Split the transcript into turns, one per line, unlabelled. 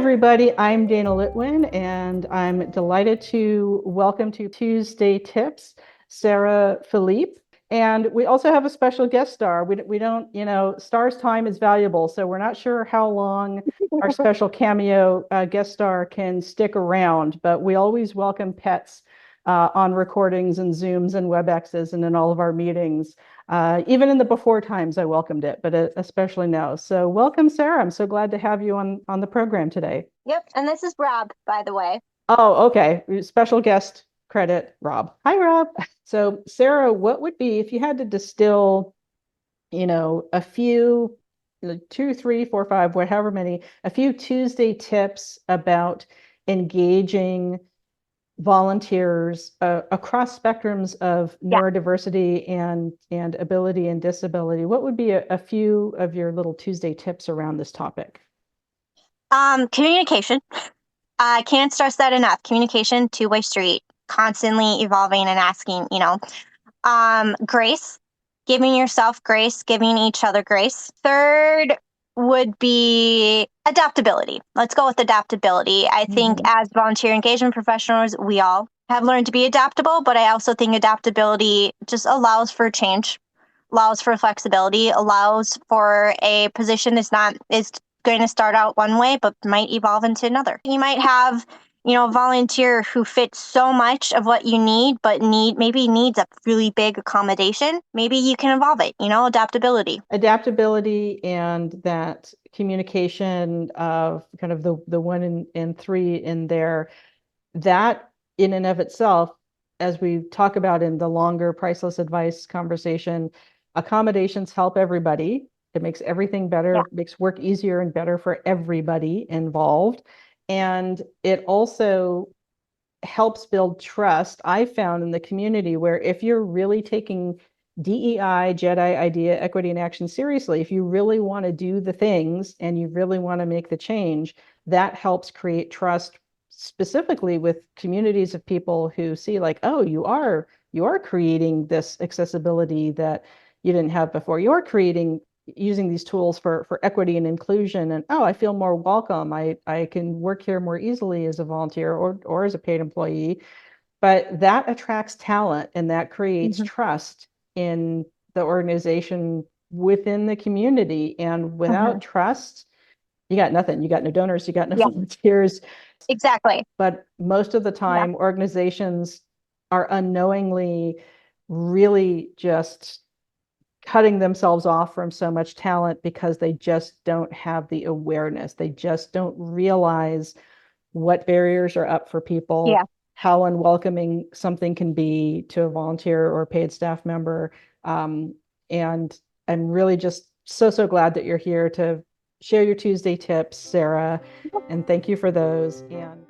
everybody. I'm Dana Litwin, and I'm delighted to welcome to Tuesday Tips, Sarah Philippe. And we also have a special guest star. We don't, star's time is valuable, so we're not sure how long our special cameo guest star can stick around, but we always welcome pets on recordings and Zooms and WebExes and in all of our meetings. Even in the before times, I welcomed it, but especially now. So welcome, Sarah. I'm so glad to have you on the program today.
Yep. And this is Rob, by the way.
Oh, okay. Special guest credit, Rob. Hi, Rob. So Sarah, what would be, if you had to distill, a few, 2, 3, 4, 5, whatever many, a few Tuesday tips about engaging volunteers across spectrums of
Yeah.
neurodiversity and ability and disability, what would be a few of your little Tuesday tips around this topic?
Communication. I can't stress that enough. Communication, two-way street, constantly evolving and asking, grace, giving yourself grace, giving each other grace. Third would be adaptability. Let's go with adaptability. I think as volunteer engagement professionals, we all have learned to be adaptable, but I also think adaptability just allows for change, allows for flexibility, allows for a position is going to start out one way, but might evolve into another. You might have, a volunteer who fits so much of what you need, but maybe needs a really big accommodation. Maybe you can evolve it, adaptability.
Adaptability and that communication of kind of the 1 and 3 in there, that in and of itself, as we talk about in the longer Priceless advice conversation, accommodations help everybody. It makes everything better, makes work easier and better for everybody involved. And it also helps build trust, I found, in the community, where if you're really taking DEI, JEDI, idea, equity, and action seriously, if you really want to do the things and you really want to make the change, that helps create trust specifically with communities of people who see like, oh, you are creating this accessibility that you didn't have before. You're creating using these tools for equity and inclusion, and oh, I feel more welcome. I can work here more easily as a volunteer or as a paid employee. But that attracts talent and that creates trust in the organization within the community. And without trust, you got nothing. You got no donors, you got no volunteers.
Exactly.
But most of the time, organizations are unknowingly really just cutting themselves off from so much talent because they just don't have the awareness. They just don't realize what barriers are up for people, how unwelcoming something can be to a volunteer or a paid staff member. And I'm really just so glad that you're here to share your Tuesday tips, Sarah, and thank you for those. And